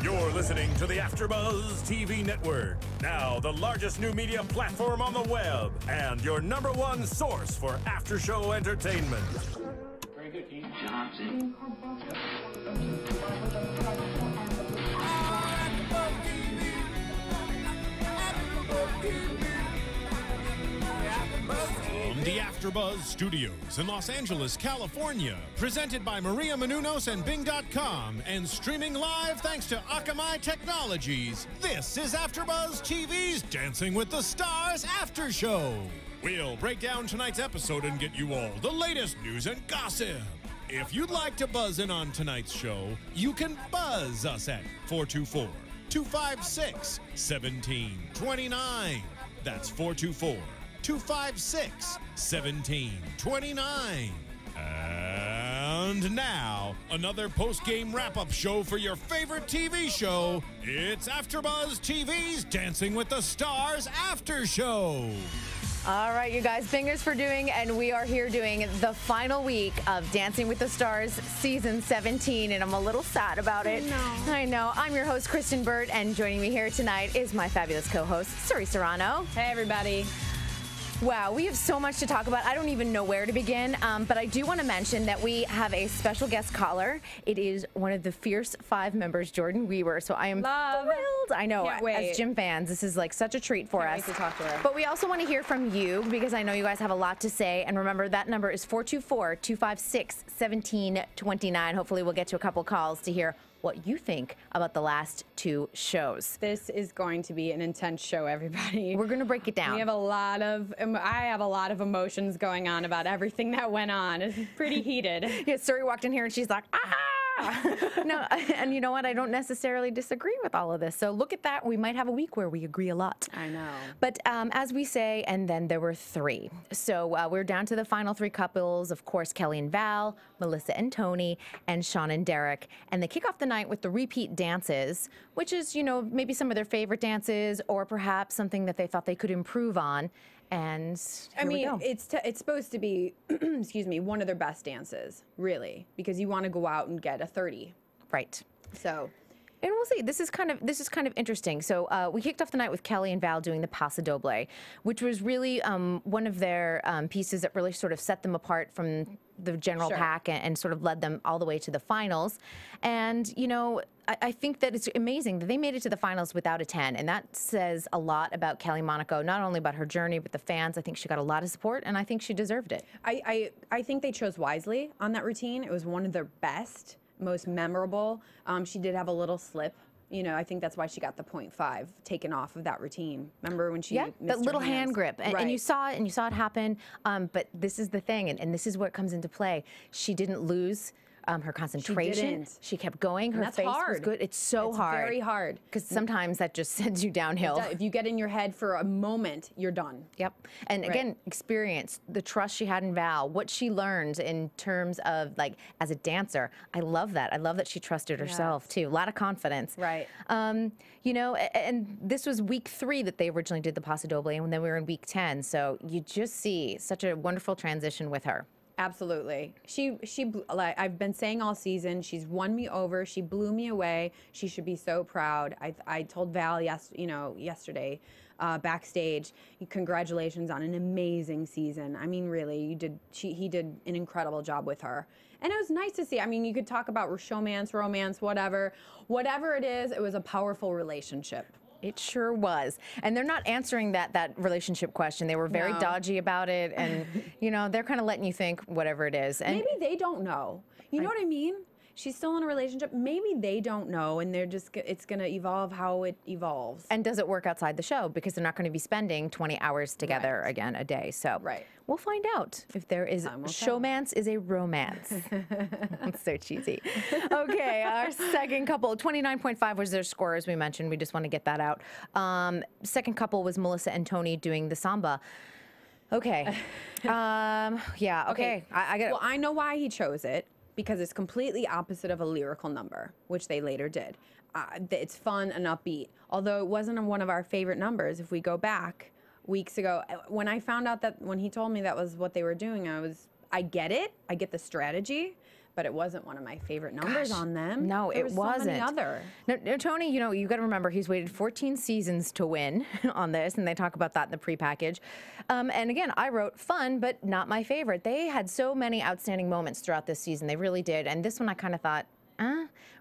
You're listening to the AfterBuzz TV Network, now the largest new media platform on the web, and your #1 source for after-show entertainment. Very good, Keith. Johnson. From the AfterBuzz Studios in Los Angeles, California, presented by Maria Menounos and Bing.com, and streaming live thanks to Akamai Technologies, this is AfterBuzz TV's Dancing with the Stars After Show. We'll break down tonight's episode and get you all the latest news and gossip. If you'd like to buzz in on tonight's show, you can buzz us at 424-256-1729. That's 424-256-1729. And now, another post-game wrap-up show for your favorite TV show. It's AfterBuzz TV's Dancing with the Stars After Show. All right, you guys, fingers for doing, and we are here doing the final week of Dancing with the Stars Season 17, and I'm a little sad about it. I know. I'm your host, Kristyn Burtt, and joining me here tonight is my fabulous co-host, Suri Serano. Hey, everybody. Wow, we have so much to talk about. I don't even know where to begin, but I do want to mention that we have a special guest caller. It is one of the Fierce 5 members, Jordyn Wieber. So I am thrilled. I know, as gym fans, this is like such a treat for us. Can't wait to talk to her. But we also want to hear from you because I know you guys have a lot to say. And remember, that number is 424-256-1729. Hopefully we'll get to a couple calls to hear what you think about the last 2 shows. This is going to be an intense show, everybody. We're going to break it down. We have a lot of, I have a lot of emotions going on about everything that went on. It's pretty heated. Yeah, Suri walked in here and she's like, aha! No, and you know what? I don't necessarily disagree with all of this. So look at that. We might have a week where we agree a lot. I know. But as we say, and then there were 3. So we're down to the final 3 couples. Of course, Kelly and Val, Melissa and Toni, and Sean and Derek. And they kick off the night with the repeat dances, which is, you know, maybe some of their favorite dances or perhaps something that they thought they could improve on. And I mean, it's supposed to be, excuse me, one of their best dances, really, because you want to go out and get a 30. Right. So, and we'll see. This is kind of interesting. So we kicked off the night with Kelly and Val doing the Paso Doble, which was really one of their pieces that really sort of set them apart from the general pack and sort of led them all the way to the finals. And, you know, I think that it's amazing that they made it to the finals without a 10. And that says a lot about Kelly Monaco, not only about her journey, but the fans. I think she got a lot of support, and I think she deserved it. I think they chose wisely on that routine. It was one of their best, most memorable. She did have a little slip. You know, I think that's why she got the 0.5 taken off of that routine. Remember when she missed that little her hand grip, and you saw it, happen. But this is the thing, and this is where it comes into play. She didn't lose her concentration. She kept going. Her face was good. It's hard. Very hard. Because sometimes that just sends you downhill. If you get in your head for a moment, you're done. Yep. And again, experience, the trust she had in Val, what she learned in terms of, like, as a dancer. I love that. I love that she trusted herself, too. A lot of confidence. Right. You know, and this was week 3 that they originally did the Paso Doble, and then we were in week 10. So you just see such a wonderful transition with her. Absolutely. Like I've been saying all season, she's won me over. She blew me away. She should be so proud. I told Val yesterday backstage, congratulations on an amazing season. I mean, really, he did an incredible job with her. And it was nice to see. I mean, you could talk about showmance, romance, whatever it is, it was a powerful relationship. It sure was. And they're not answering that relationship question. They were very dodgy about it. And, you know, they're kind of letting you think whatever it is. And maybe they don't know. You know what I mean? She's still in a relationship. Maybe they don't know, and it's going to evolve how it evolves. And does it work outside the show? Because they're not going to be spending 20 hours together again a day. So we'll find out if there is showmance is a romance. It's so cheesy. Okay, our second couple, 29.5 was their score, as we mentioned. We just want to get that out. Second couple was Melissa and Toni doing the Samba. Okay. Yeah, okay. Well, I know why he chose it. Because it's completely opposite of a lyrical number, which they later did. It's fun and upbeat. Although it wasn't one of our favorite numbers. If we go back weeks ago, when I found out that, when he told me that was what they were doing, I get it. I get the strategy. but it wasn't one of my favorite numbers on them. No, There it was wasn't. So many other. No, Toni, you know, you got to remember he's waited 14 seasons to win on this, and they talk about that in the pre-package. And again, I wrote fun, but not my favorite. They had so many outstanding moments throughout this season. They really did. And this one I kind of thought,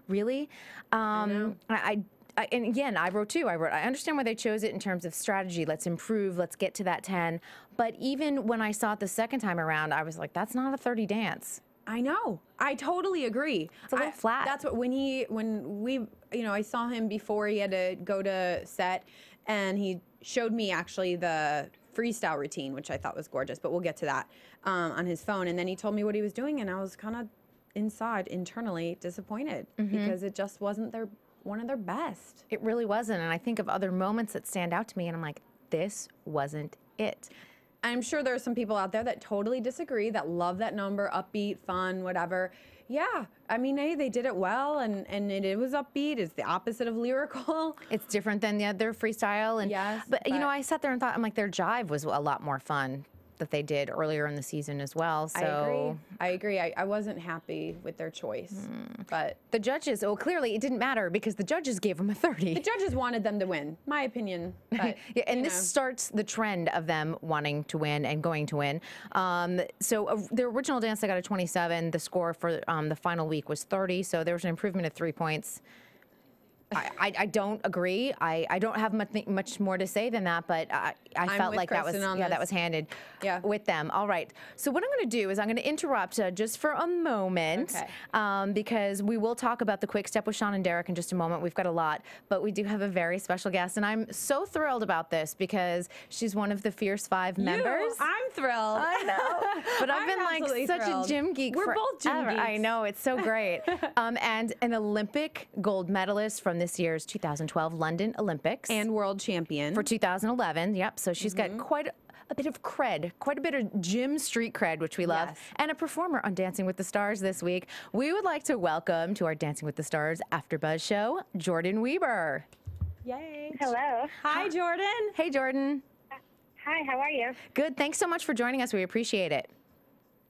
really? And again, I wrote too. I understand why they chose it in terms of strategy. Let's improve. Let's get to that 10. But even when I saw it the second time around, I was like, that's not a 30 dance. I know. I totally agree. It's a little flat. That's what when we, you know, I saw him before he had to go to set, and he showed me actually the freestyle routine, which I thought was gorgeous. But we'll get to that on his phone. And then he told me what he was doing, and I was kind of internally disappointed because it just wasn't one of their best. It really wasn't. And I think of other moments that stand out to me, and I'm like, this wasn't it. I'm sure there are some people out there that totally disagree, that love that number, upbeat, fun, whatever. Yeah, I mean, hey, they did it well, and it was upbeat. It's the opposite of lyrical. It's different than the other freestyle. And yes, but you know, I sat there and thought, I'm like, their jive was a lot more fun that they did earlier in the season as well. So I agree. I wasn't happy with their choice, but the judges, oh, clearly it didn't matter because the judges gave them a 30. The judges wanted them to win, my opinion. But, yeah, and this starts the trend of them wanting to win and going to win. So the original dance, they got a 27. The score for the final week was 30. So there was an improvement of 3 points. I don't agree. I don't have much more to say than that, but I felt like that was handed with them. All right. So what I'm going to do is I'm going to interrupt just for a moment because we will talk about the quick step with Sean and Derek in just a moment. We've got a lot, but we do have a very special guest, and I'm so thrilled about this because she's one of the Fierce 5 members. I'm thrilled. I know, but I've been like such a gym geek. We're both gym geeks. I know, it's so great. And an Olympic gold medalist from this year's 2012 London Olympics. And world champion. For 2011, yep. So she's got quite a bit of cred, quite a bit of gym street cred, which we love, and a performer on Dancing with the Stars this week. We would like to welcome to our Dancing with the Stars AfterBuzz show, Jordyn Wieber. Yay. Hello. Hi, Jordyn. Hey, Jordyn. Hi, how are you? Good. Thanks so much for joining us. We appreciate it.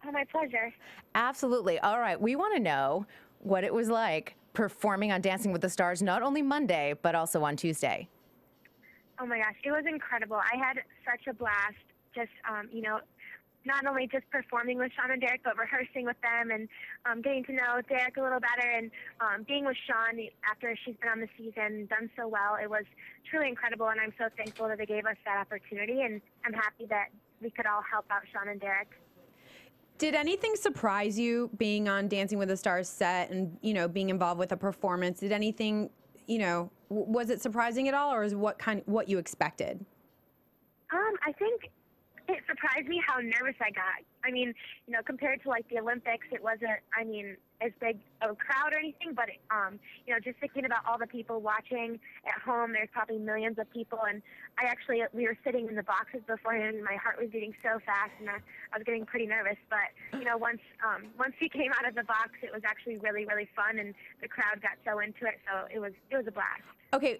Oh, my pleasure. Absolutely. All right. We want to know what it was like performing on Dancing with the Stars, not only Monday, but also on Tuesday. Oh my gosh, it was incredible. I had such a blast just, you know, not only just performing with Sean and Derek, but rehearsing with them and getting to know Derek a little better and being with Sean after she's been on the season, done so well. It was truly incredible, and I'm so thankful that they gave us that opportunity, and I'm happy that we could all help out Sean and Derek. Did anything surprise you being on Dancing with the Stars set and, you know, being involved with a performance? Did anything, you know, was it surprising at all, or is what you expected? I think it surprised me how nervous I got. I mean, you know, compared to like the Olympics, it wasn't, I mean, as big of a crowd or anything, but, you know, just thinking about all the people watching at home, there's probably millions of people. And we were sitting in the boxes beforehand, and my heart was beating so fast, and I was getting pretty nervous. But, you know, once we came out of the box, it was actually really, really fun, and the crowd got so into it. So it was a blast. Okay.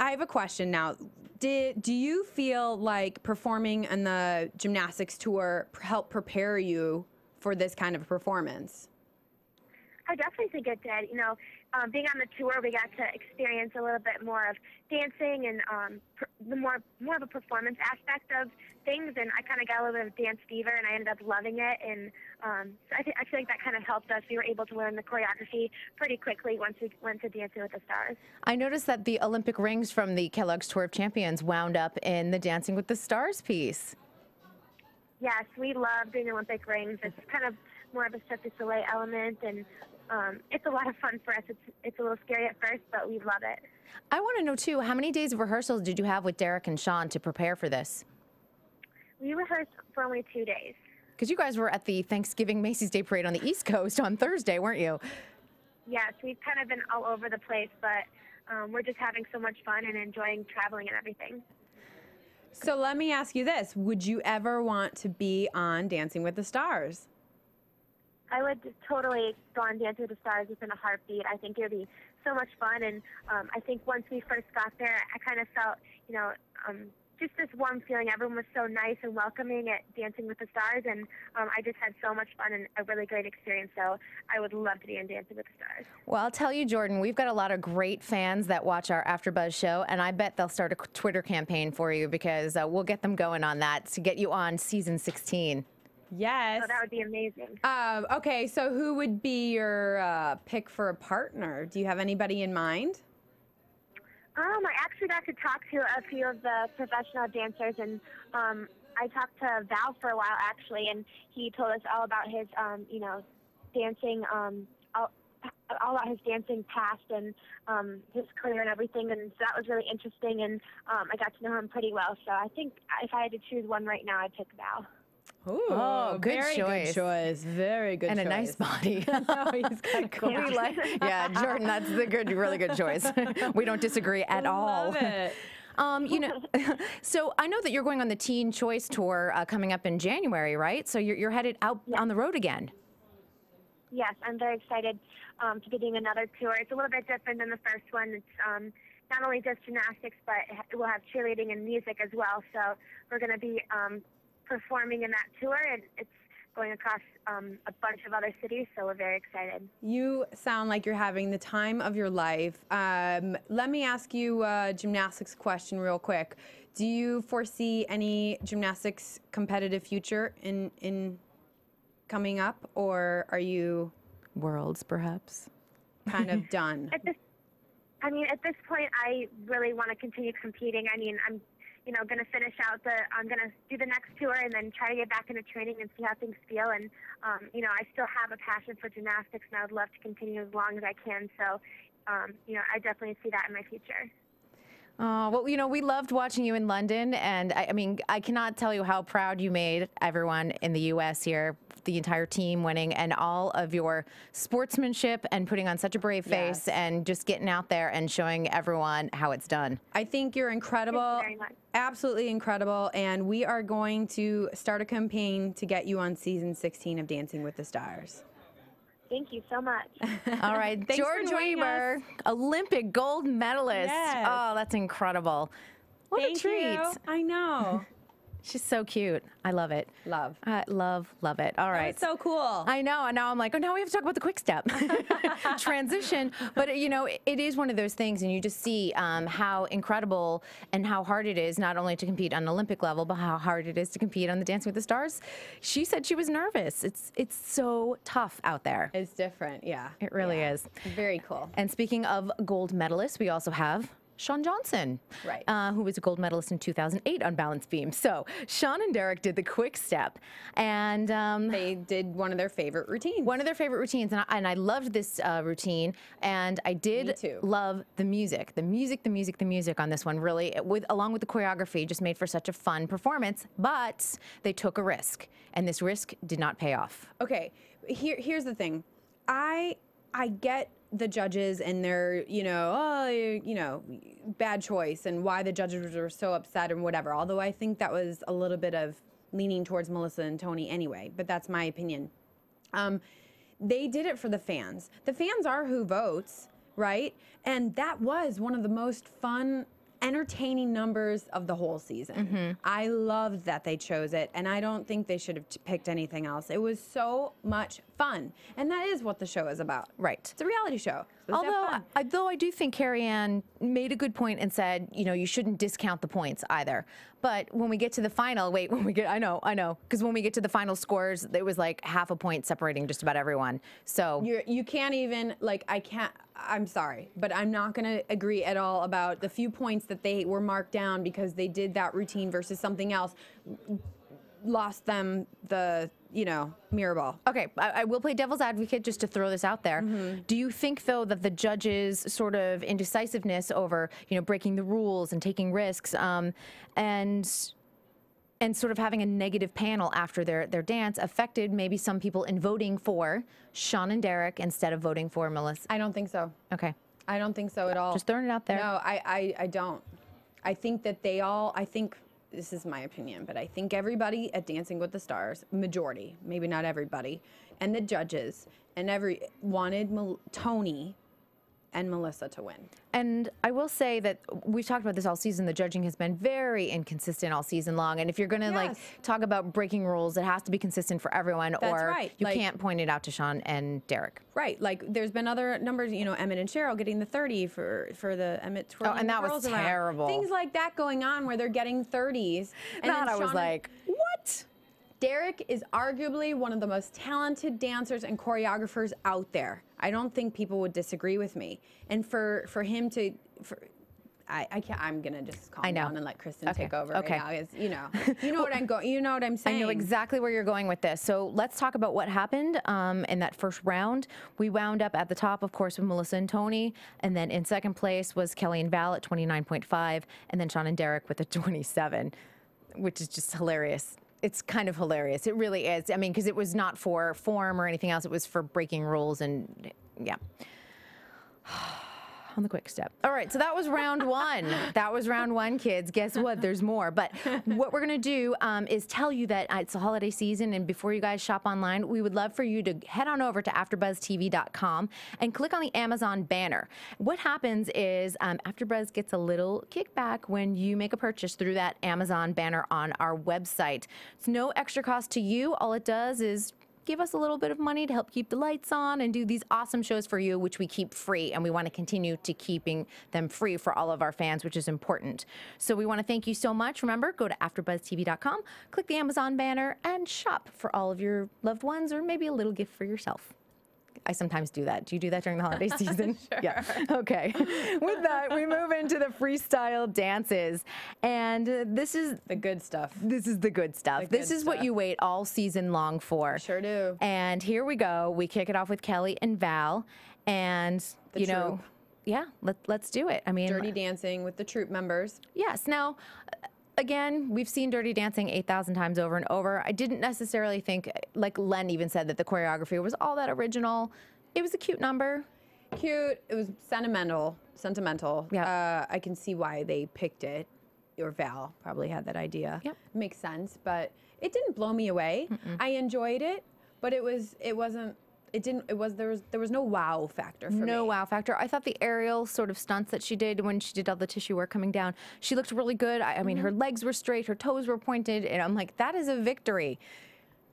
I have a question now. Do you feel like performing on the gymnastics tour helped prepare you for this kind of performance? I definitely think it did. You know, being on the tour, we got to experience a little bit more of dancing and the more of a performance aspect of things, and I kind of got a little bit of dance fever, and I ended up loving it. And so I feel like that kind of helped us. We were able to learn the choreography pretty quickly once we went to Dancing with the Stars. I noticed that the Olympic rings from the Kellogg's Tour of Champions wound up in the Dancing with the Stars piece. Yes, we love doing Olympic rings. It's kind of more of a Cirque du Soleil element, and it's a lot of fun for us. It's a little scary at first, but we love it. I want to know, too, how many days of rehearsals did you have with Derek and Sean to prepare for this? We rehearsed for only 2 days. Because you guys were at the Thanksgiving Macy's Day Parade on the East Coast on Thursday, weren't you? Yes, we've kind of been all over the place, but we're just having so much fun and enjoying traveling and everything. So let me ask you this. Would you ever want to be on Dancing with the Stars? I would totally go on Dancing with the Stars within a heartbeat. I think it would be so much fun, and I think once we first got there, I kind of felt, you know, just this warm feeling. Everyone was so nice and welcoming at Dancing with the Stars, and I just had so much fun and a really great experience. So I would love to be in Dancing with the Stars. Well, I'll tell you, Jordyn, we've got a lot of great fans that watch our AfterBuzz show, and I bet they'll start a Twitter campaign for you because we'll get them going on that to get you on season 16. Yes. So that would be amazing. Okay, so who would be your pick for a partner? Do you have anybody in mind? I actually got to talk to a few of the professional dancers, and I talked to Val for a while, actually, and he told us all about his, you know, dancing, all about his dancing past and his career and everything, and so that was really interesting, and I got to know him pretty well. So I think if I had to choose one right now, I'd pick Val. Ooh, Oh, good very choice. Good choice. Very good And choice. a nice body. No, he's got cool. Yeah, Jordyn, that's the really good choice. We don't disagree at all. Love it. You know, so I know that you're going on the Teen Choice Tour coming up in January, right? So you're headed out on the road again. Yes, I'm very excited to be doing another tour. It's a little bit different than the first one. It's not only just gymnastics, but we'll have cheerleading and music as well. So we're going to be performing in that tour, and it's going across a bunch of other cities, so we're very excited. You sound like you're having the time of your life. Let me ask you a gymnastics question real quick. Do you foresee any gymnastics competitive future in coming up, or are you Worlds, perhaps. kind of done? At this point, I really want to continue competing. I mean, I'm going to finish out I'm going to do the next tour and then try to get back into training and see how things feel. And, I still have a passion for gymnastics, and I would love to continue as long as I can. So, I definitely see that in my future. Well, we loved watching you in London, and I mean, I cannot tell you how proud you made everyone in the U.S. here, the entire team winning, and all of your sportsmanship and putting on such a brave face and just getting out there and showing everyone how it's done. I think you're incredible. Thank you very much. Absolutely incredible, and we are going to start a campaign to get you on season 16 of Dancing with the Stars. Thank you so much. All right, Thanks for Jordyn joining Wieber, us. Olympic gold medalist. Yes. Oh, that's incredible. What Thank a treat. you. I know. She's so cute. I love it. Love. Love it. All right. That's so cool. I know, and now I'm like, oh, now we have to talk about the quick step transition. But it is one of those things, and you just see how incredible and how hard it is not only to compete on an Olympic level, but how hard it is to compete on the Dancing with the Stars. She said she was nervous. It's so tough out there. It's different, yeah. It really is. Very cool. And speaking of gold medalists, we also have Shawn Johnson, Right. Who was a gold medalist in 2008 on balance beam. So Shawn and Derek did the quick step, and They did one of their favorite routines. one of their favorite routines, and I loved this routine, and I did Me too. love the music on this one. Really, along with the choreography, just made for such a fun performance. But they took a risk, and this risk did not pay off. Okay, here's the thing. I get the judges and their, bad choice and why the judges were so upset and whatever. Although I think that was a little bit of leaning towards Melissa and Toni anyway, but that's my opinion. They did it for the fans. The fans are who votes, right? And that was one of the most fun, entertaining numbers of the whole season. I loved that they chose it, and I don't think they should have picked anything else. It was so much fun, and that is what the show is about. Right. It's a reality show. Supposed to have fun. Although I do think Carrie Ann made a good point and said, you shouldn't discount the points either. But when we get to the final, I know, because when we get to the final scores, it was like half a point separating just about everyone. So You can't even, I'm sorry, but I'm not going to agree at all about the few points that they were marked down because they did that routine versus something else, lost them the, mirror ball. Okay, I will play devil's advocate just to throw this out there. Do you think, though, that the judges' sort of indecisiveness over, breaking the rules and taking risks, and sort of having a negative panel after their dance affected maybe some people in voting for Shawn and Derek instead of voting for Melissa? I don't think so. Okay. I don't think so at all. Just throwing it out there. No, I don't. I think that this is my opinion, but I think everybody at Dancing with the Stars, majority, maybe not everybody, and the judges, and wanted Toni and Melissa to win. And I will say that we've talked about this all season. The judging has been very inconsistent all season long. And if you're going to like talk about breaking rules, it has to be consistent for everyone, or you can't point it out to Sean and Derek. Right. Like there's been other numbers, you know, Emmett and Cheryl getting the 30 for the Emmett twirling. Oh, and that was terrible. Things like that going on where they're getting 30s. And that I was like, what? Derek is arguably one of the most talented dancers and choreographers out there. I don't think people would disagree with me. And for him to, I can't. I'm gonna just calm down and let Kristyn take over. Okay. Right now. You know what I'm going. You know what I'm saying. I know exactly where you're going with this. So let's talk about what happened in that first round. We wound up at the top, of course, with Melissa and Toni, and then in second place was Kelly and Val at 29.5, and then Sean and Derek with a 27, which is just hilarious. It's kind of hilarious. It really is. I mean, because it was not for form or anything else. It was for breaking rules and, yeah. On the quick step. All right, so that was round one. That was round one, kids. Guess what? There's more. But what we're going to do is tell you that it's the holiday season, and before you guys shop online, we would love for you to head on over to AfterBuzzTV.com and click on the Amazon banner. What happens is AfterBuzz gets a little kickback when you make a purchase through that Amazon banner on our website. It's no extra cost to you. All it does is give us a little bit of money to help keep the lights on and do these awesome shows for you, which we keep free, and we want to continue to keeping them free for all of our fans, which is important. So we want to thank you so much. Remember, go to AfterBuzzTV.com, click the Amazon banner, and shop for all of your loved ones, or maybe a little gift for yourself. I sometimes do that. Do you do that during the holiday season? Sure. Yeah. Okay. With that, we move into the freestyle dances. And this is the good stuff. This is the good stuff. This is what you wait all season long for. Sure do. And here we go. We kick it off with Kelly and Val. And, you know, yeah, let's do it. I mean, Dirty Dancing with the troupe members. Yes. Now, again, we've seen Dirty Dancing 8,000 times over and over. I didn't necessarily think, like Len even said, that the choreography was all that original. It was a cute number. Cute. It was sentimental. Yeah. I can see why they picked it. Or Val probably had that idea. Yep. Makes sense. But it didn't blow me away. I enjoyed it, but there was no wow factor for me. No wow factor. I thought the aerial sort of stunts that she did when she did all the tissue work coming down, she looked really good. I mean, her legs were straight, her toes were pointed, and I'm like, that is a victory.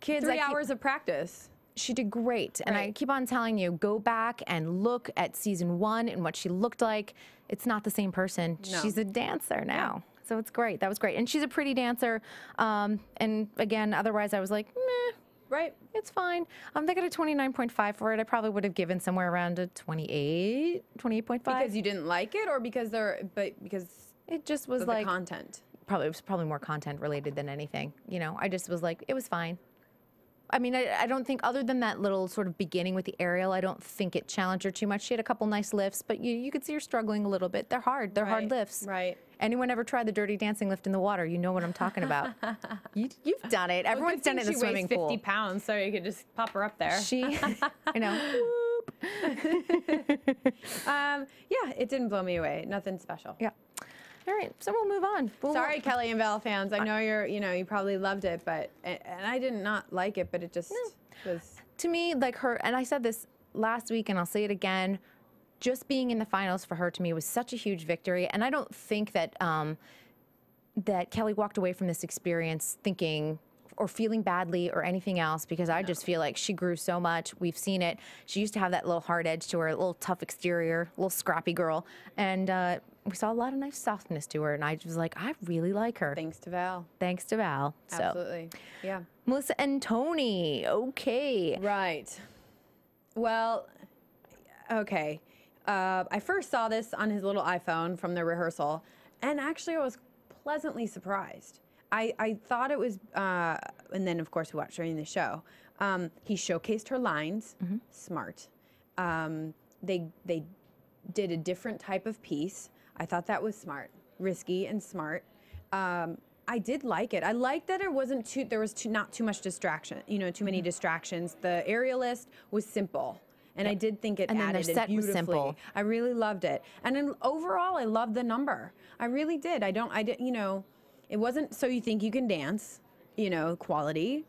Kids, 3 hours of practice. She did great. And I keep on telling you, go back and look at season 1 and what she looked like. It's not the same person. No. She's a dancer now. So it's great. That was great. And she's a pretty dancer. And again, otherwise I was like, meh. Right. It's fine. They got a 29.5 for it. I probably would have given somewhere around a 28.5. Because you didn't like it, or because because it just was of like the content? It was probably more content related than anything. You know, I just was like, it was fine. I mean, I don't think, other than that little sort of beginning with the aerial, I don't think it challenged her too much. She had a couple nice lifts, but you could see her struggling a little bit. They're hard. They're hard lifts. Right. Anyone ever tried the Dirty Dancing lift in the water? You know what I'm talking about. You've done it. Everyone's done it in the swimming pool. She weighs 50 pounds, so you could just pop her up there. I know. Yeah, it didn't blow me away. Nothing special. Yeah. All right, so we'll move on. Sorry, Kelly and Val fans. I know you probably loved it, but and I did not like it, but it just was. To me, like her, and I said this last week, and I'll say it again. Just being in the finals for her, to me, was such a huge victory, and I don't think that that Kelly walked away from this experience thinking or feeling badly or anything else, because I just feel like she grew so much. We've seen it. She used to have that little hard edge to her, a little tough exterior, a little scrappy girl, and we saw a lot of nice softness to her, and I was like, I really like her. Thanks to Val. Thanks to Val. Absolutely. Yeah. Melissa and Toni. Okay. Right. Well, okay. I first saw this on his little iPhone from the rehearsal, and actually I was pleasantly surprised. I thought it was, and then of course we watched during the show. He showcased her lines. Smart. They did a different type of piece. I thought that was smart, risky and smart. I did like it. I liked that it wasn't not too much distraction. You know, too many distractions. The aerialist was simple. And I did think it added it beautifully. Was simple. I really loved it. And then overall, I loved the number. I really did. You know, it wasn't so you think you can dance, you know, quality.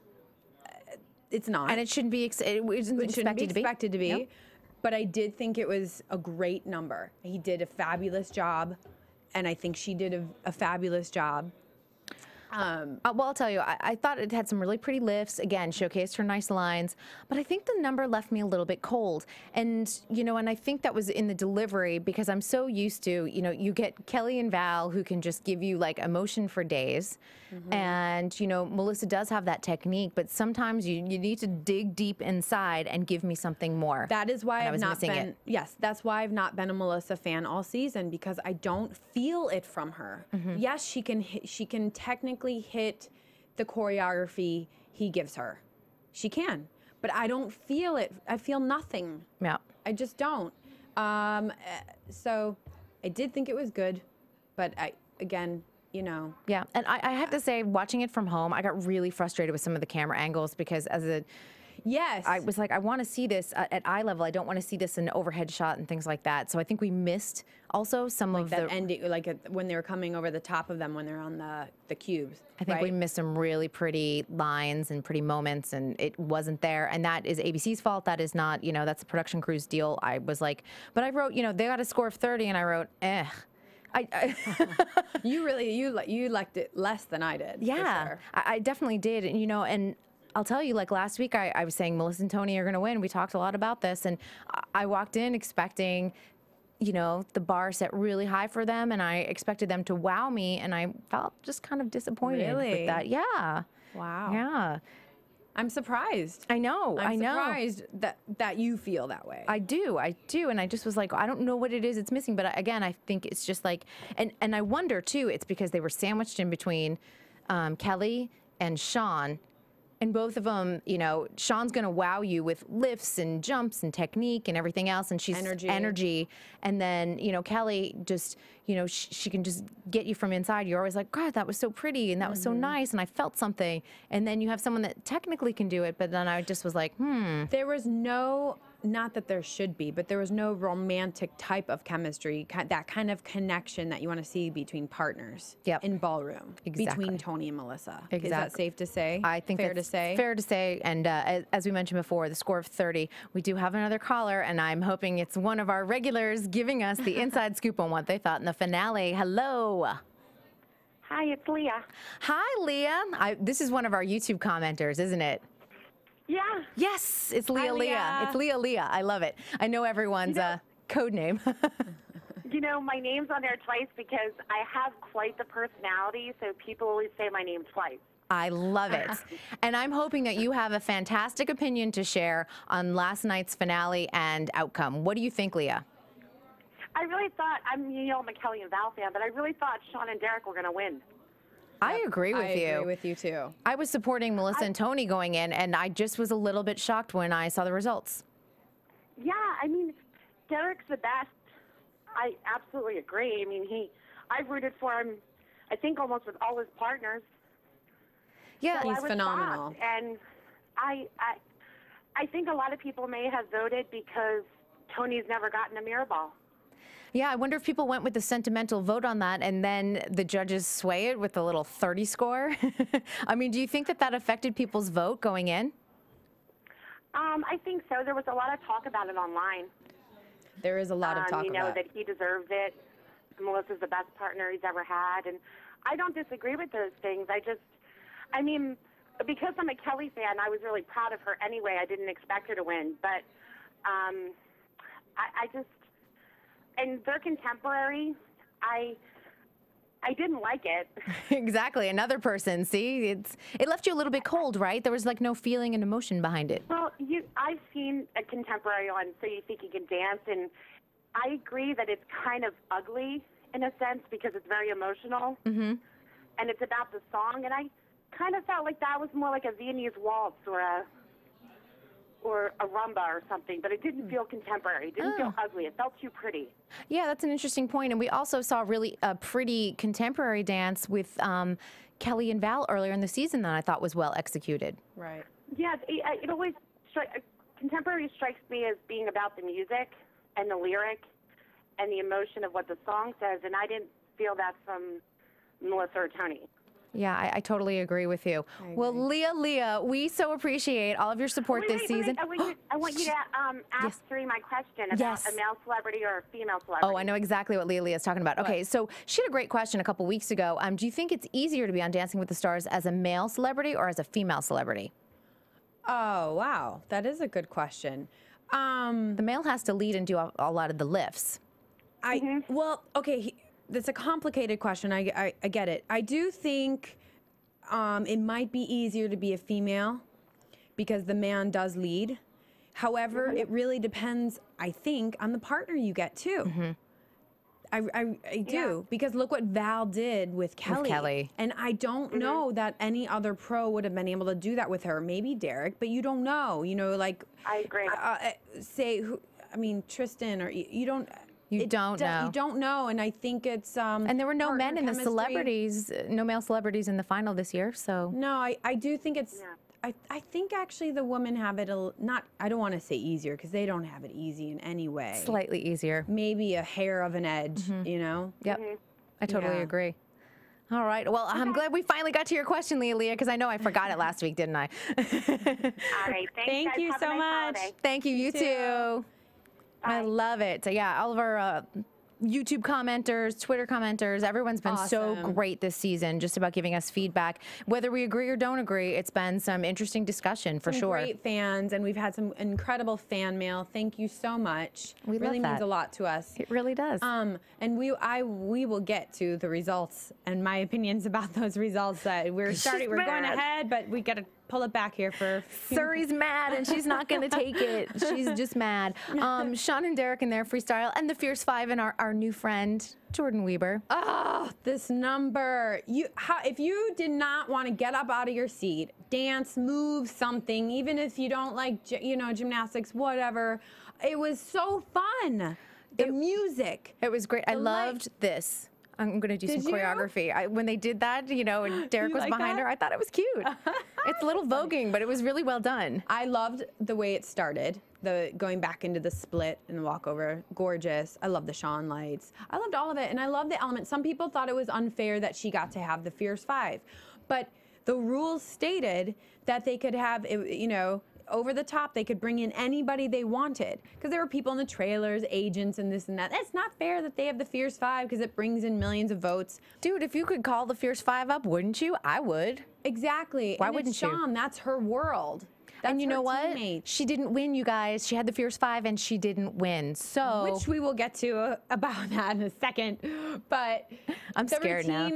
It's not. And it shouldn't be, it shouldn't be expected to be. Nope. But I did think it was a great number. He did a fabulous job, and I think she did a fabulous job. Well, I'll tell you, I thought it had some really pretty lifts. Again, showcased her nice lines, but I think the number left me a little bit cold. And, you know, and I think that was in the delivery because I'm so used to, you know, you get Kelly and Val who can just give you like emotion for days. And, you know, Melissa does have that technique, but sometimes you need to dig deep inside and give me something more. That is why I've not been, yes, that's why I've not been a Melissa fan all season, because I don't feel it from her. Yes, she can technically hit the choreography he gives her. She can, but I don't feel it. I feel nothing. Yeah. I just don't. So I did think it was good, but again, you know. Yeah, and I have to say, watching it from home, I got really frustrated with some of the camera angles because I was like, I want to see this at eye level. I don't want to see this in overhead shot and things like that. So I think we missed also some of that the ending, like when they were coming over the top of them when they're on the cubes. I think we missed some really pretty lines and pretty moments, and it wasn't there. And that is ABC's fault. That is not, you know, that's the production crew's deal. I was like, but I wrote, you know, they got a score of 30, and I wrote, eh. You liked it less than I did. Yeah, for sure. I definitely did. And, you know, and I'll tell you, like last week, I was saying Melissa and Toni are going to win. We talked a lot about this, and I walked in expecting, you know, the bar set really high for them, and I expected them to wow me, and I felt just kind of disappointed with that. Yeah. Wow. Yeah. I'm surprised. I know. I'm surprised that you feel that way. I do, and I just was like, I don't know what it is it's missing, but again, I think it's just like, and I wonder too, it's because they were sandwiched in between Kelly and Sean, and both of them, you know, Sean's gonna wow you with lifts and jumps and technique and everything else, and she's energy, and then, you know, Kelly just, you know, she can just get you from inside. You're always like, God, that was so pretty, and that was so nice, and I felt something. And then you have someone that technically can do it, but then I just was like, There was no, not that there should be, but there was no romantic type of chemistry, that kind of connection that you want to see between partners in ballroom, between Toni and Melissa. Exactly. Is that safe to say? I think fair to say. Fair to say. And as we mentioned before, the score of 30. We do have another caller, and I'm hoping it's one of our regulars giving us the inside scoop on what they thought in the finale. Hello. Hi, it's Leah. Hi, Leah. This is one of our YouTube commenters, isn't it? Yeah. Yes, it's Leah. Hi, Leah. It's Leah. I love it. I know everyone's code name. You know, my name's on there twice because I have quite the personality, so people always say my name twice. I love it. And I'm hoping that you have a fantastic opinion to share on last night's finale and outcome. What do you think, Leah? I really thought, I'm a Kelly and Val fan, but I really thought Sean and Derek were going to win. I agree with you. I agree with you, too. I was supporting Melissa and Toni going in, and I just was a little bit shocked when I saw the results. Yeah, I mean, Derek's the best. I absolutely agree. I mean, I rooted for him, I think, almost with all his partners. Yeah, so he's phenomenal. Shocked. And I think a lot of people may have voted because Toni's never gotten a mirror ball. Yeah, I wonder if people went with the sentimental vote on that and then the judges sway it with a little 30 score. I mean, do you think that affected people's vote going in? I think so. There was a lot of talk about it online. There is a lot of talk about that he deserves it. Melissa's the best partner he's ever had. And I don't disagree with those things. I mean, because I'm a Kelly fan, I was really proud of her anyway. I didn't expect her to win. But and they're contemporary. I didn't like it. Exactly. Another person. See, it left you a little bit cold, right? There was like no feeling and emotion behind it. Well, I've seen a contemporary on So You Think You Can Dance, and I agree that it's kind of ugly in a sense because it's very emotional. And it's about the song, and I kind of felt like that was more like a Viennese waltz or a rumba or something, but it didn't feel contemporary. It didn't feel ugly. It felt too pretty. Yeah, that's an interesting point. And we also saw really a pretty contemporary dance with Kelly and Val earlier in the season that I thought was well executed. Right. Yeah, it always contemporary strikes me as being about the music and the lyric and the emotion of what the song says, and I didn't feel that from Melissa or Toni. Yeah, I totally agree with you. Well, Leah, we so appreciate all of your support this season. I want you to ask Suri my question about a male celebrity or a female celebrity. Oh, I know exactly what Leah is talking about. Okay, so she had a great question a couple weeks ago. Do you think it's easier to be on Dancing with the Stars as a male celebrity or as a female celebrity? Oh, wow. That is a good question. The male has to lead and do a lot of the lifts. Well, okay, that's a complicated question. I get it. I do think it might be easier to be a female because the man does lead. However, it really depends, I think, on the partner you get too. I do, because look what Val did with Kelly. And I don't know that any other pro would have been able to do that with her. Maybe Derek, but you don't know. You know, like I agree. Tristan, or you don't. You don't know. You don't know, and I think it's. And there were no men in the celebrities, no male celebrities in the final this year. So no, I do think it's. Yeah. I think actually the women have it not. I don't want to say easier because they don't have it easy in any way. Slightly easier. Maybe a hair of an edge. You know. Yep. I totally agree. All right. Well, I'm glad we finally got to your question, Leah, because I know I forgot it last week, didn't I? All right. Thank you so much. Thank you. You too. I love it. So yeah, all of our YouTube commenters, Twitter commenters, everyone's been so great this season, just about giving us feedback. Whether we agree or don't agree, it's been some interesting discussion for sure. Great fans, and we've had some incredible fan mail. Thank you so much. It really means a lot to us. It really does. And we will get to the results and my opinions about those results. We're going ahead, but we got to pull it back here for. Suri's mad and she's not going to take it. She's just mad. Sean and Derek in their freestyle, and the Fierce Five, and our new friend Jordyn Wieber. Oh, this number! If you did not want to get up out of your seat, dance, move something, even if you don't like gymnastics, whatever, it was so fun. The music. It was great. I loved this. I'm going to do some choreography. When they did that, and Derek was behind her, I thought it was cute. It's a little voguing, but it was really well done. I loved the way it started, going back into the split and the walkover. Gorgeous. I love the Sean lights. I loved all of it, and I love the element. Some people thought it was unfair that she got to have the Fierce Five, but the rules stated that they could have, over the top, they could bring in anybody they wanted, because there were people in the trailers, agents, and this and that. It's not fair that they have the Fierce Five because it brings in millions of votes. Dude, if you could call the Fierce Five up, wouldn't you? I would. Exactly. Why wouldn't you? Sean, that's her world. That's and you know what? Teammate. She didn't win, you guys. She had the Fierce Five, and she didn't win. So, which we will get to about that in a second. But I'm scared now.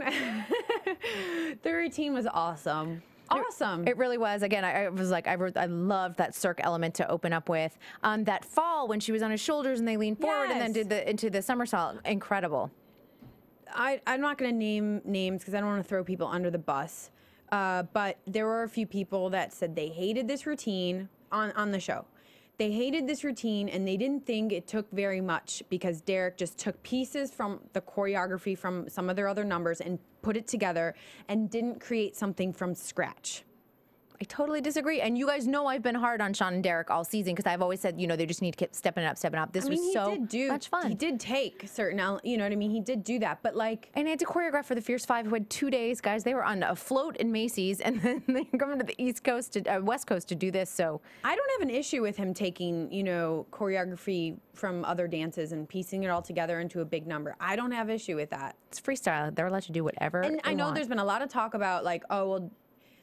The routine was awesome. Awesome. It really was. Again, I was like, I loved that circ element to open up with. That fall when she was on his shoulders and they leaned forward and then did into the somersault. Incredible. I'm not going to name names because I don't want to throw people under the bus. But there were a few people that said they hated this routine on the show. They hated this routine, and they didn't think it took very much because Derek just took pieces from the choreography from some of their other numbers and put it together and didn't create something from scratch. I totally disagree. And you guys know I've been hard on Sean and Derek all season because I've always said, they just need to keep stepping it up. This was so much fun. He did take certain, you know what I mean? He did do that, but like... And he had to choreograph for the Fierce Five, who had 2 days, guys. They were on a float in Macy's, and then they're coming to the West Coast to do this, so... I don't have an issue with him taking, choreography from other dances and piecing it all together into a big number. I don't have issue with that. It's freestyle. They're allowed to do whatever And I know there's been a lot of talk about, like, oh, well...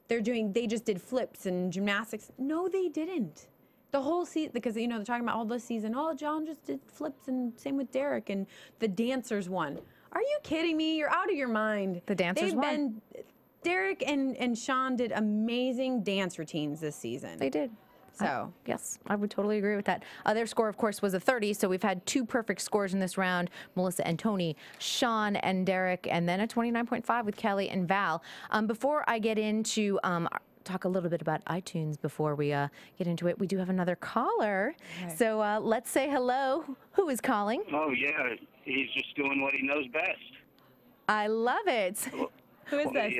They just did flips and gymnastics. No, they didn't. The whole season, because, they're talking about all this season. Oh, John just did flips, and same with Derek, and the dancers won. Are you kidding me? You're out of your mind. The dancers won. Derek and Sean did amazing dance routines this season. They did. So, yes, I would totally agree with that. Their score, of course, was a 30, so we've had 2 perfect scores in this round. Melissa and Toni, Sean and Derek, and then a 29.5 with Kelly and Val. Before I get into talk a little bit about iTunes before we get into it, we do have another caller. Okay. So let's say hello. Who is calling? Oh, yeah, he's just doing what he knows best. I love it. Who is this?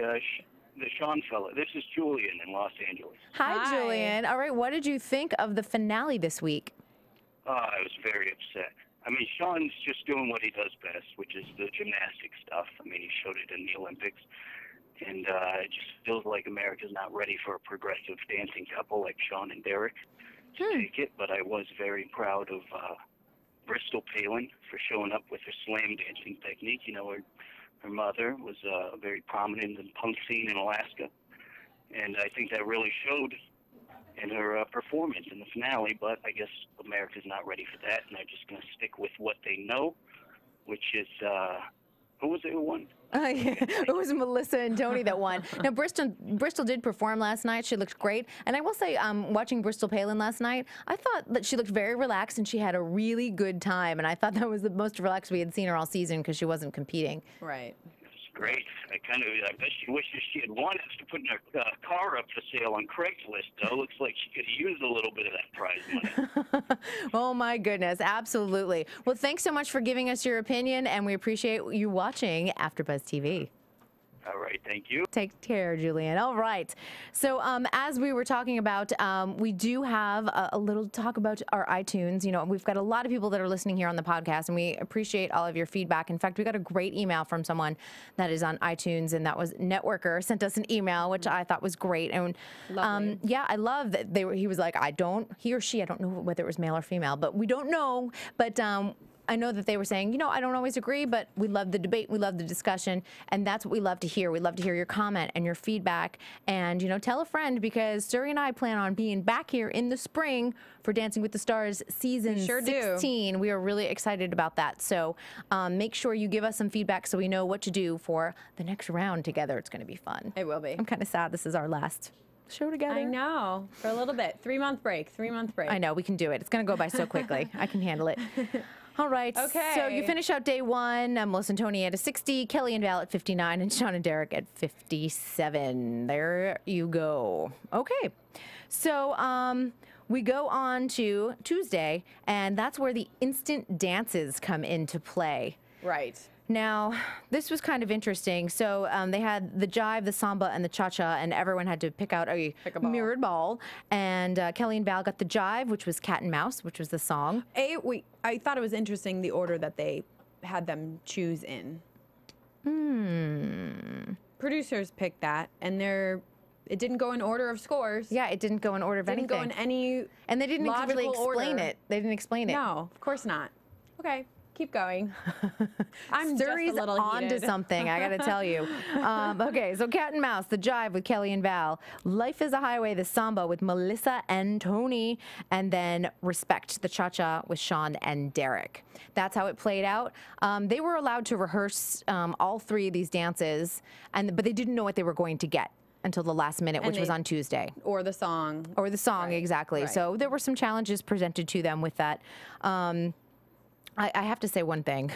The Sean fella. This is Julian in Los Angeles. Hi, Julian. All right, what did you think of the finale this week? I was very upset. I mean, Sean's just doing what he does best, which is the gymnastic stuff. I mean, he showed it in the Olympics. And it just feels like America's not ready for a progressive dancing couple like Sean and Derek to take it. But I was very proud of Bristol Palin for showing up with her slam dancing technique. You know, her mother was very prominent in the punk scene in Alaska. And I think that really showed in her performance in the finale. But I guess America's not ready for that, and they're just going to stick with what they know, which is, who was it who won? It was Melissa and Toni that won. Now, Bristol did perform last night. She looked great. And I will say, watching Bristol Palin last night, I thought that she looked very relaxed and she had a really good time. And I thought that was the most relaxed we had seen her all season because she wasn't competing. Right. Great. I bet she wishes she had wanted to put her car up for sale on Craigslist, though. Looks like she could use a little bit of that prize money. Oh, my goodness. Absolutely. Well, thanks so much for giving us your opinion, and we appreciate you watching AfterBuzz TV. All right, thank you. Take care, Julian. All right. So as we were talking about, we do have a little talk about our iTunes. You know, we've got a lot of people that are listening here on the podcast, and we appreciate all of your feedback. In fact, we got a great email from someone that is on iTunes, and that was Networker, sent us an email, which I thought was great. And yeah, I love that he was like, he or she, I don't know whether it was male or female, but we don't know. But I know that they were saying, you know, I don't always agree, but we love the debate, we love the discussion, and that's what we love to hear. We love to hear your comment and your feedback, and, you know, tell a friend, because Suri and I plan on being back here in the spring for Dancing with the Stars season 16. We are really excited about that. So make sure you give us some feedback so we know what to do for the next round together. It's going to be fun. It will be. I'm kind of sad this is our last show together. I know, for a little bit. 3-month break. I know, we can do it. It's going to go by so quickly. I can handle it. All right. Okay. So you finish out day one. Melissa and Toni at a 60, Kelly and Val at 59, and Sean and Derek at 57. There you go. Okay. So we go on to Tuesday, and that's where the instant dances come into play. Right. Now, this was kind of interesting. So they had the jive, the samba, and the cha-cha, and everyone had to pick out a mirrored ball. And Kelly and Val got the jive, which was Cat and Mouse, which was the song. I thought it was interesting the order that they had them choose in. Producers picked that, and it didn't go in order of scores. Yeah, it didn't go in order of anything. It didn't go in any And they didn't really explain it. They didn't explain it. No, of course not. Okay. Keep going. I'm Suri's just a little on to something, I gotta tell you. Okay, so Cat and Mouse, the jive with Kelly and Val, Life is a Highway, the samba with Melissa and Toni, and then Respect, the cha-cha with Sean and Derek. That's how it played out. They were allowed to rehearse all three of these dances, but they didn't know what they were going to get until the last minute, which was on Tuesday. Or the song. Or the song, right, exactly. Right. So there were some challenges presented to them with that. I have to say one thing.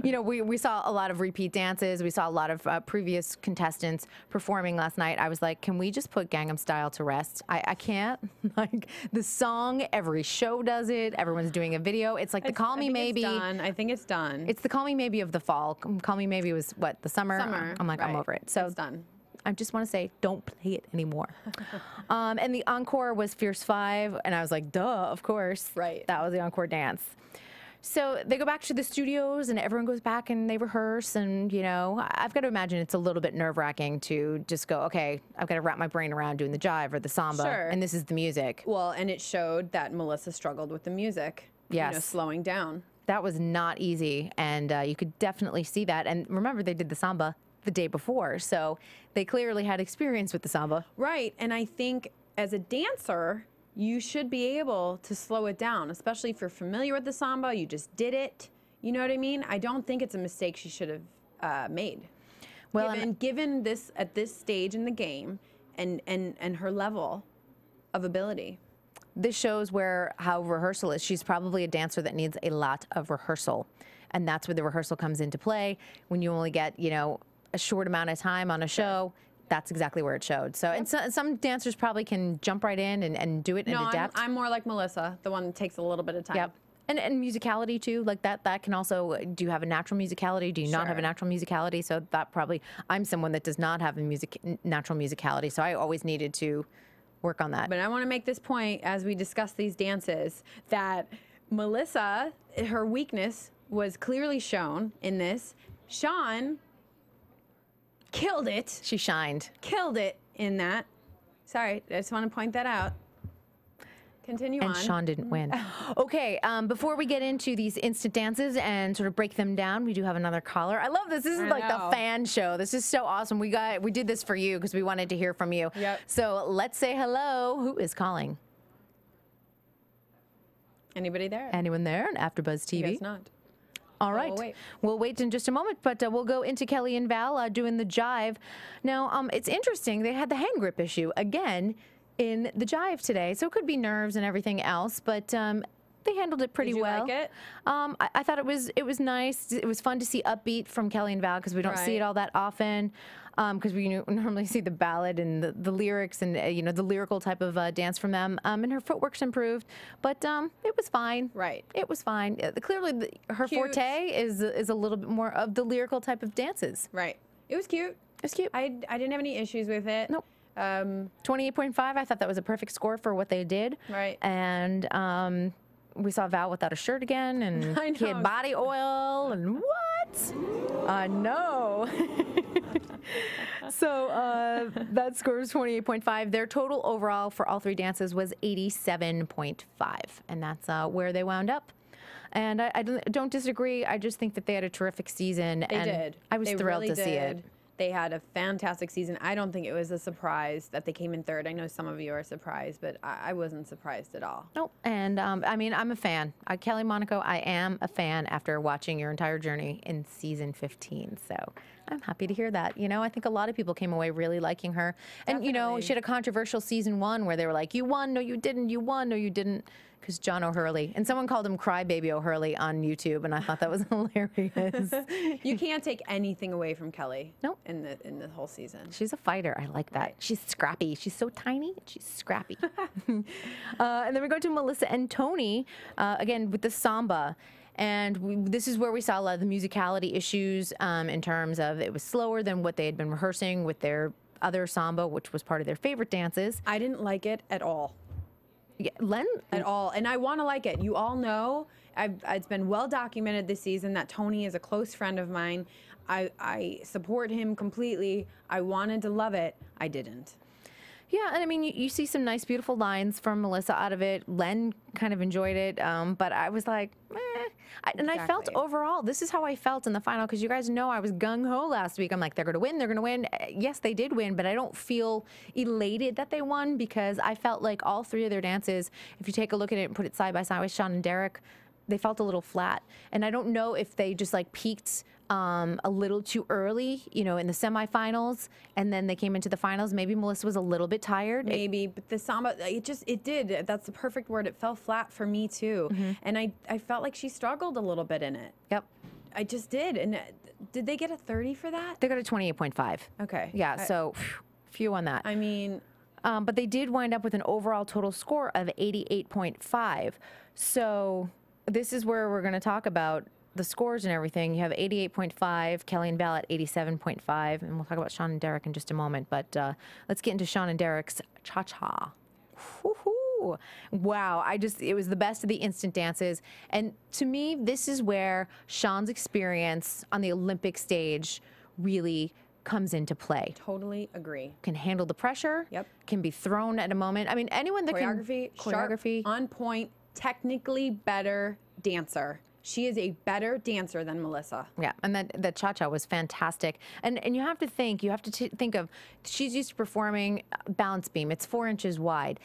You know, we saw a lot of repeat dances. We saw a lot of previous contestants performing last night. I was like, can we just put Gangnam Style to rest? I can't. Like, the song, every show does it. Everyone's doing a video. It's like the Call Me Maybe. It's done. I think it's done. It's the Call Me Maybe of the fall. Call Me Maybe was, what, the summer? I'm like, right. I'm over it. So it's done. I just want to say, don't play it anymore. And the encore was Fierce 5, and I was like, duh, of course. Right. That was the encore dance. So they go back to the studios, and everyone goes back and they rehearse. And, you know, I've got to imagine it's a little bit nerve-wracking to just go, okay, I've got to wrap my brain around doing the jive or the samba. Sure. And this is the music. Well, and it showed that Melissa struggled with the music. Yes. You know, slowing down. That was not easy. And you could definitely see that. And remember, they did the samba the day before. So they clearly had experience with the samba. Right. And I think as a dancer, you should be able to slow it down, especially if you're familiar with the samba, you just did it. You know what I mean? I don't think it's a mistake she should have made. Well, given this at this stage in the game and her level of ability. This shows how rehearsal is. She's probably a dancer that needs a lot of rehearsal. And that's where the rehearsal comes into play. When you only get, you know, a short amount of time on a show, that's exactly where it showed. So, and some dancers probably can jump right in and do it in depth. I'm more like Melissa, the one that takes a little bit of time. Yep. And musicality too, like that can also, do you have a natural musicality? Do you not have a natural musicality? So that probably, I'm someone that does not have a natural musicality, so I always needed to work on that. But I want to make this point as we discuss these dances, that Melissa, her weakness was clearly shown in this. Sean killed it. She shined. Killed it in that. Sorry, I just want to point that out. Continue on. And Shawn didn't win. Okay, before we get into these instant dances and sort of break them down, we do have another caller. I love this. This is like the fan show. This is so awesome. We did this for you because we wanted to hear from you. Yep. So let's say hello. Who is calling? Anybody there? Anyone there on AfterBuzz TV? I guess not. All right. We'll wait in just a moment, but we'll go into Kelly and Val doing the jive. Now, it's interesting. They had the hand grip issue again in the jive today, so it could be nerves and everything else, but they handled it pretty well. Did you like it? I thought it was nice. It was fun to see upbeat from Kelly and Val because we don't see it all that often. Because we normally see the ballad and the lyrics and the lyrical type of dance from them. And her footwork's improved, but it was fine. Right. It was fine. Clearly, her forte is a little bit more of the lyrical type of dances. Right. It was cute. It was cute. I didn't have any issues with it. Nope. 28.5. I thought that was a perfect score for what they did. Right. And we saw Val without a shirt again, and he had body oil, and what? I know. So that score was 28.5. Their total overall for all three dances was 87.5, and that's where they wound up. And I don't disagree. I just think that they had a terrific season. They did. I was thrilled to see it. They had a fantastic season. I don't think it was a surprise that they came in third. I know some of you are surprised, but I wasn't surprised at all. Nope. And I mean, I'm a fan. Kelly Monaco, I am a fan after watching your entire journey in season 15. So I'm happy to hear that. I think a lot of people came away really liking her. And, she had a controversial season 1 where they were like, you won, no, you didn't, you won, no, you didn't. Because John O'Hurley, and someone called him Crybaby O'Hurley on YouTube, and I thought that was hilarious. You can't take anything away from Kelly. Nope. In the whole season. She's a fighter. I like that. Right. She's scrappy. She's so tiny. She's scrappy. And then we go to Melissa and Toni again with the Samba. And this is where we saw a lot of the musicality issues in terms of it was slower than what they had been rehearsing with their other Samba, which was part of their favorite dances. I didn't like it at all. Yeah, at all, and I want to like it. You all know it's been well documented this season that Toni is a close friend of mine. I support him completely. I wanted to love it. I didn't. Yeah, and I mean, you see some nice, beautiful lines from Melissa out of it. Len kind of enjoyed it, but I was like, eh. And I felt overall, this is how I felt in the final, because you guys know I was gung-ho last week. I'm like, they're going to win, they're going to win. Yes, they did win, but I don't feel elated that they won, because I felt like all three of their dances, if you take a look at it and put it side by side with Shawn and Derek, they felt a little flat. And I don't know if they just like peaked a little too early, in the semifinals, and then they came into the finals. Maybe Melissa was a little bit tired. Maybe, but the Samba, it did. That's the perfect word. It fell flat for me too. Mm-hmm. And I felt like she struggled a little bit in it. Yep. I just did. And did they get a 30 for that? They got a 28.5. Okay. Yeah, so few on that. I mean... but they did wind up with an overall total score of 88.5. So this is where we're going to talk about the scores and everything. You have 88.5, Kelly and Val at 87.5, and we'll talk about Shawn and Derek in just a moment. But let's get into Shawn and Derek's cha-cha. Woo-hoo. Wow, it was the best of the instant dances. And to me, this is where Shawn's experience on the Olympic stage really comes into play. Totally agree. Can handle the pressure. Yep. Can be thrown at a moment. I mean, anyone that choreography, choreography, on point, technically better dancer. She is a better dancer than Melissa. Yeah, and that cha-cha was fantastic. And you have to think, think of, she's used to performing balance beam. It's 4 inches wide.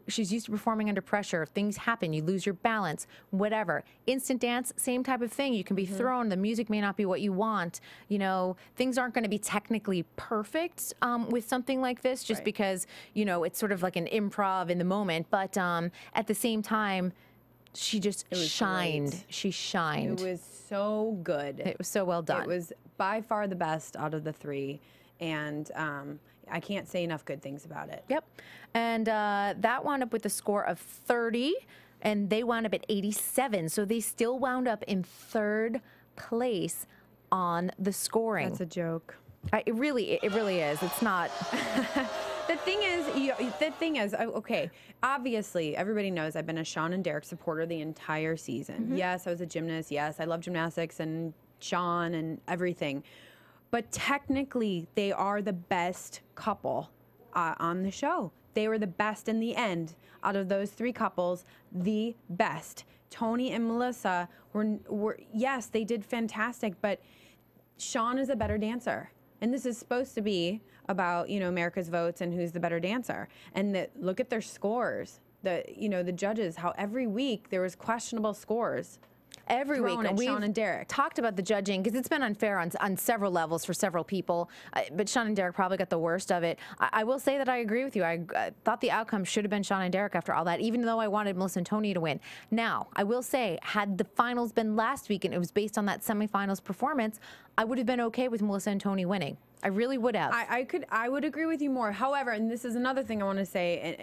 She's used to performing under pressure. Things happen. You lose your balance, whatever. Instant dance, same type of thing. You can be thrown. The music may not be what you want. Things aren't going to be technically perfect with something like this, just because, it's sort of like an improv in the moment. But at the same time, she just shined. Great. She shined. It was so good. It was so well done. It was by far the best out of the three. And I can't say enough good things about it. Yep. And that wound up with a score of 30, and they wound up at 87. So they still wound up in 3rd place on the scoring. That's a joke. It really is. It's not... The thing is, okay, obviously, everybody knows I've been a Shawn and Derek supporter the entire season. Mm-hmm. Yes, I was a gymnast. Yes, I love gymnastics and Shawn and everything. but technically they are the best couple on the show. They were the best in the end. Out of those 3 couples, the best. Toni and Melissa were yes, they did fantastic, but Sean is a better dancer. And this is supposed to be about, you know, America's votes and who's the better dancer. And look at their scores. The judges, how every week there was questionable scores. Every week, and Sean and Derek talked about the judging because it's been unfair on several levels for several people, but Sean and Derek probably got the worst of it. I will say that I agree with you. I thought the outcome should have been Sean and Derek after all that, even though I wanted Melissa and Toni to win. Now, I will say, had the finals been last week and it was based on that semifinals performance, I would have been okay with Melissa and Toni winning. I really would have. I would agree with you more. However, and this is another thing I want to say,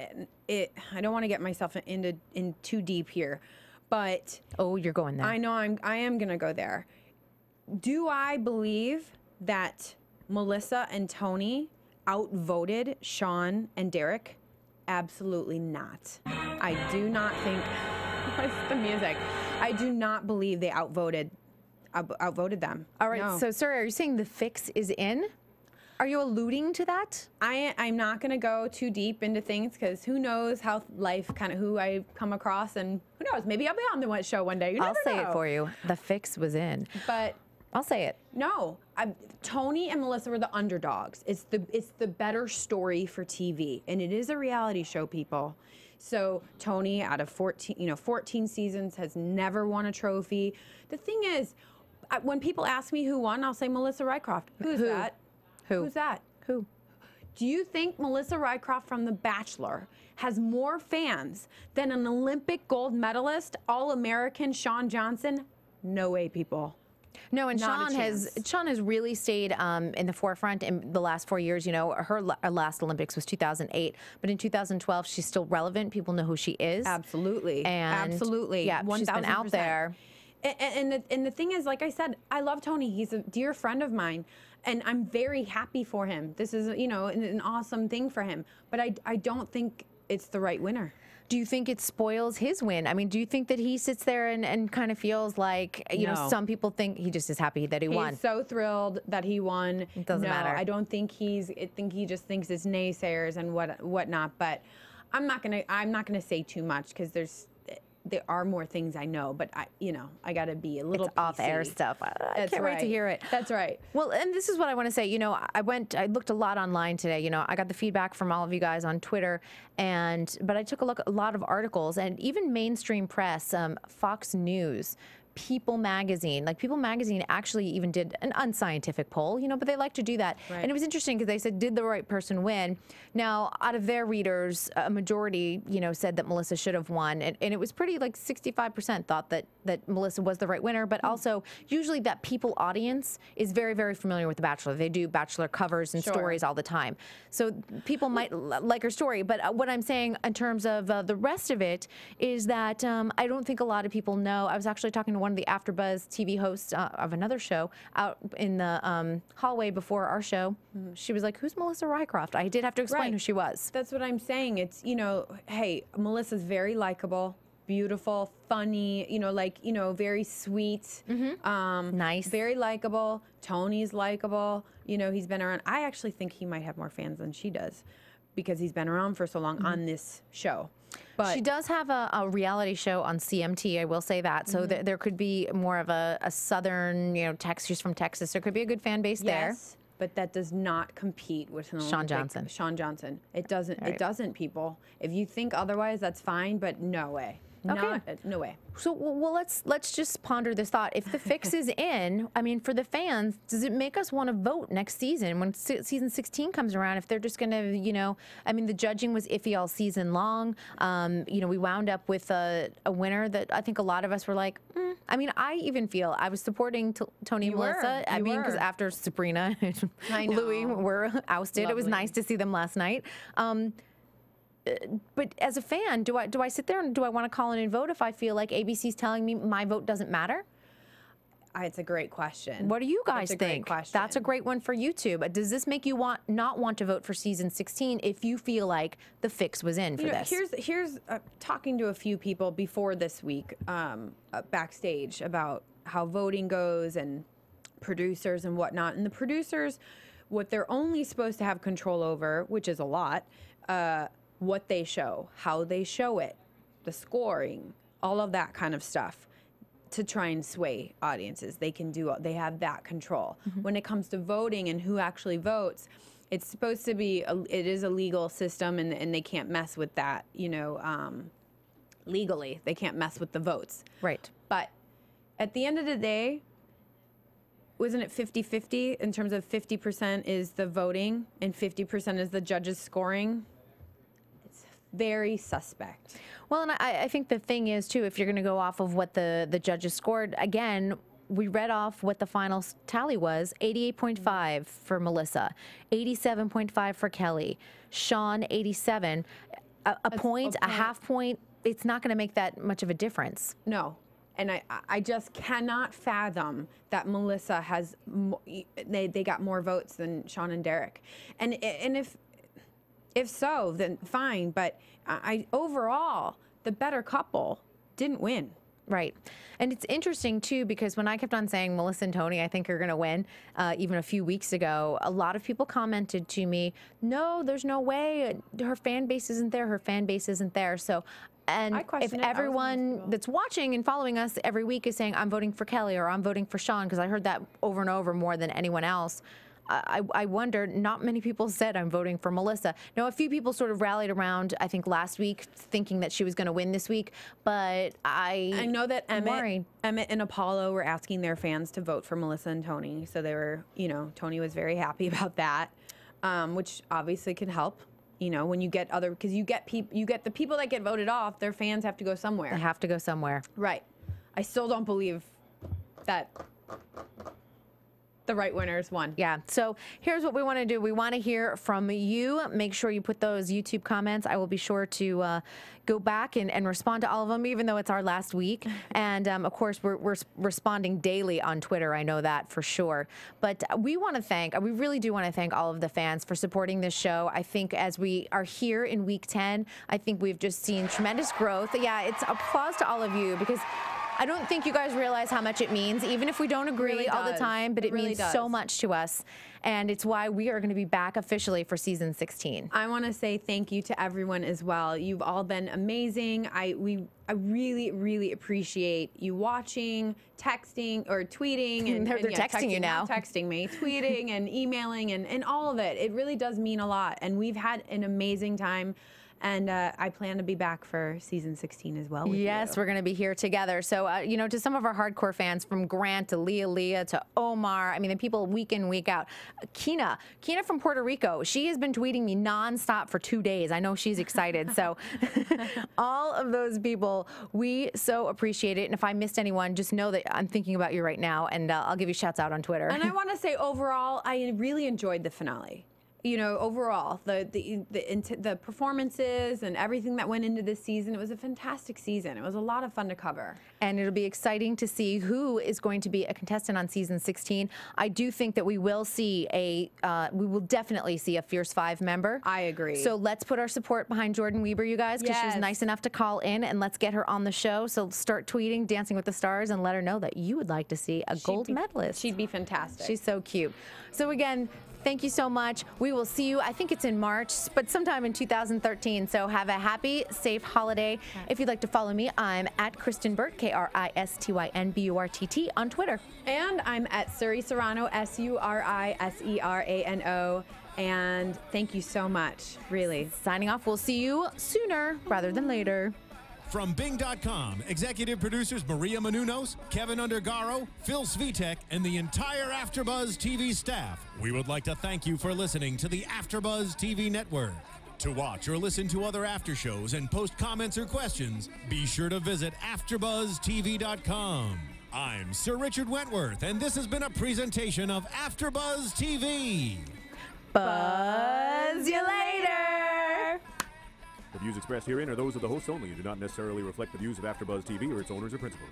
and I don't want to get myself in too deep here. But oh, you're going there. I know I am going to go there. Do I believe that Melissa and Toni outvoted Sean and Derek? Absolutely not. I do not think what's the music? I do not believe they outvoted them. All right. No. So, Suri, are you saying the fix is in? Are you alluding to that? I'm not going to go too deep into things because who knows how life who I come across, and who knows, maybe I'll be on the show one day. I'll say it for you. The fix was in. But I'll say it. No, Toni and Melissa were the underdogs. It's the better story for TV, and it is a reality show, people. So Toni, out of 14 seasons, has never won a trophy. The thing is, when people ask me who won, I'll say Melissa Rycroft. Who's that? Who's that? Who? Do you think Melissa Rycroft from The Bachelor has more fans than an Olympic gold medalist, All-American Shawn Johnson? No way, people. No, and Shawn has really stayed in the forefront in the last 4 years. You know, her last Olympics was 2008, but in 2012 she's still relevant. People know who she is. Absolutely, and absolutely. Yeah, 1000%. She's been out there. And the thing is, like I said, I love Toni. He's a dear friend of mine, and I'm very happy for him. This is, you know, an awesome thing for him. But I don't think it's the right winner. Do you think it spoils his win? I mean, do you think that he sits there and kind of feels like, you know, some people think he just is happy that he won? He's so thrilled that he won. It doesn't matter. I don't think I think he just thinks it's naysayers and whatnot. But I'm not gonna say too much because there are more things I know, but I got to be a little off-air stuff. I can't wait to hear it. That's right. Well, and this is what I want to say. You know, I looked a lot online today. You know, I got the feedback from all of you guys on Twitter, but I took a look at a lot of articles, and even mainstream press, Fox News, People Magazine. Like, People Magazine actually even did an unscientific poll, you know, but they like to do that. Right. And it was interesting because they said, did the right person win? Now, out of their readers, a majority, you know, said that Melissa should have won. And it was pretty, like 65% thought that Melissa was the right winner. But also, usually that People audience is very, very familiar with The Bachelor. They do Bachelor covers and stories all the time. So people might like her story. But what I'm saying in terms of the rest of it is that I don't think a lot of people know. I was actually talking to one of the AfterBuzz TV hosts of another show out in the hallway before our show. She was like, "Who's Melissa Rycroft?" I did have to explain who she was. That's what I'm saying. It's, you know, hey, Melissa's very likable, beautiful, funny, you know, like, you know, very sweet, nice, very likable. Toni's likable. You know, he's been around. I actually think he might have more fans than she does because he's been around for so long on this show. But she does have a reality show on CMT, I will say that. So there could be more of a southern, you know, she's from Texas. There could be a good fan base there. But that does not compete with Shawn Johnson. Shawn Johnson. It doesn't. Right. It doesn't, people. If you think otherwise, that's fine, but no way. Okay. No way. So, well, let's just ponder this thought. If the fix is in, I mean, for the fans, does it make us want to vote next season when season 16 comes around? If they're just going to, you know, I mean, the judging was iffy all season long. You know, we wound up with a winner that I think a lot of us were like, I mean, I even feel I was supporting Toni and Melissa. I mean, because after Sabrina and Louis were ousted, it was nice to see them last night. But as a fan, do I sit there and do I want to call in and vote if I feel like ABC's telling me my vote doesn't matter? It's a great question. What do you guys think? Great question. That's a great one for YouTube. Does this make you not want to vote for season 16 if you feel like the fix was in for this? Here's talking to a few people before this week backstage about how voting goes and producers and whatnot. And the producers, what they're only supposed to have control over, which is a lot, what they show, how they show it, the scoring, all of that kind of stuff, to try and sway audiences. They have that control. When it comes to voting and who actually votes, it's supposed to be, it is a legal system, and they can't mess with that, you know, legally. They can't mess with the votes. Right. But at the end of the day, wasn't it 50-50 in terms of 50% is the voting and 50% is the judges scoring? It's very suspect. Well, and I think the thing is, too, if you're going to go off of what the judges scored, again, we read off what the final tally was: 88.5 for Melissa, 87.5 for Kelly, Sean 87. A point, a half point, it's not going to make that much of a difference. No. And I just cannot fathom that Melissa has, they got more votes than Sean and Derek. And if so, then fine. But overall, the better couple didn't win. Right. And it's interesting, too, because when I kept on saying Melissa and Toni, I think, are going to win, even a few weeks ago, a lot of people commented to me, no, there's no way. Her fan base isn't there. Her fan base isn't there. So, and if everyone that's watching and following us every week is saying, I'm voting for Kelly or I'm voting for Sean, because I heard that over and over more than anyone else, I wonder, not many people said I'm voting for Melissa. Now, a few people sort of rallied around, I think, last week, thinking that she was going to win this week, but I know that Emmett and Apollo were asking their fans to vote for Melissa and Toni, so they were, you know, Toni was very happy about that, which obviously can help. You know, when you get because you get the people that get voted off, their fans have to go somewhere. They have to go somewhere. Right. I still don't believe that the right winners won. Yeah. So here's what we want to do. We want to hear from you. Make sure you put those YouTube comments. I will be sure to go back and respond to all of them, even though it's our last week. And of course, we're responding daily on Twitter. I know that for sure. But we really do want to thank all of the fans for supporting this show. I think as we are here in week 10, I think we've just seen tremendous growth. Yeah, it's applause to all of you, because I don't think you guys realize how much it means, even if we don't agree all the time, but it really means so much to us. And it's why we are going to be back officially for season 16. I want to say thank you to everyone as well. You've all been amazing. I really, really appreciate you watching, texting, or tweeting. And they're texting you now. Not texting me, tweeting and emailing and all of it. It really does mean a lot. And we've had an amazing time. And I plan to be back for season 16 as well with you. We're going to be here together. So, you know, to some of our hardcore fans, from Grant to Leah to Omar, I mean, the people week in, week out. Kina from Puerto Rico, she has been tweeting me nonstop for 2 days. I know she's excited. So all of those people, we so appreciate it. And if I missed anyone, just know that I'm thinking about you right now, and I'll give you shouts out on Twitter. And I want to say, overall, I really enjoyed the finale. You know, overall, the performances and everything that went into this season, it was a fantastic season. It was a lot of fun to cover. And it'll be exciting to see who is going to be a contestant on season 16. I do think that we will definitely see a Fierce 5 member. I agree. So let's put our support behind Jordyn Wieber, you guys, because she was nice enough to call in, and let's get her on the show. So start tweeting Dancing with the Stars and let her know that you would like to see a gold medalist. She'd be fantastic. She's so cute. So again, thank you so much. We will see you, I think it's in March, but sometime in 2013. So have a happy, safe holiday. If you'd like to follow me, I'm at Kristyn Burtt, KRISTYNBURTT on Twitter. And I'm at Suri Serano, SURISERANO. And thank you so much, really. Signing off. We'll see you sooner rather than later. From Bing.com, executive producers Maria Menounos, Kevin Undergaro, Phil Svitek, and the entire AfterBuzz TV staff, we would like to thank you for listening to the AfterBuzz TV network. To watch or listen to other after shows and post comments or questions, be sure to visit AfterBuzzTV.com. I'm Sir Richard Wentworth, and this has been a presentation of AfterBuzz TV. Buzz you later! The views expressed herein are those of the hosts only and do not necessarily reflect the views of AfterBuzz TV or its owners or principals.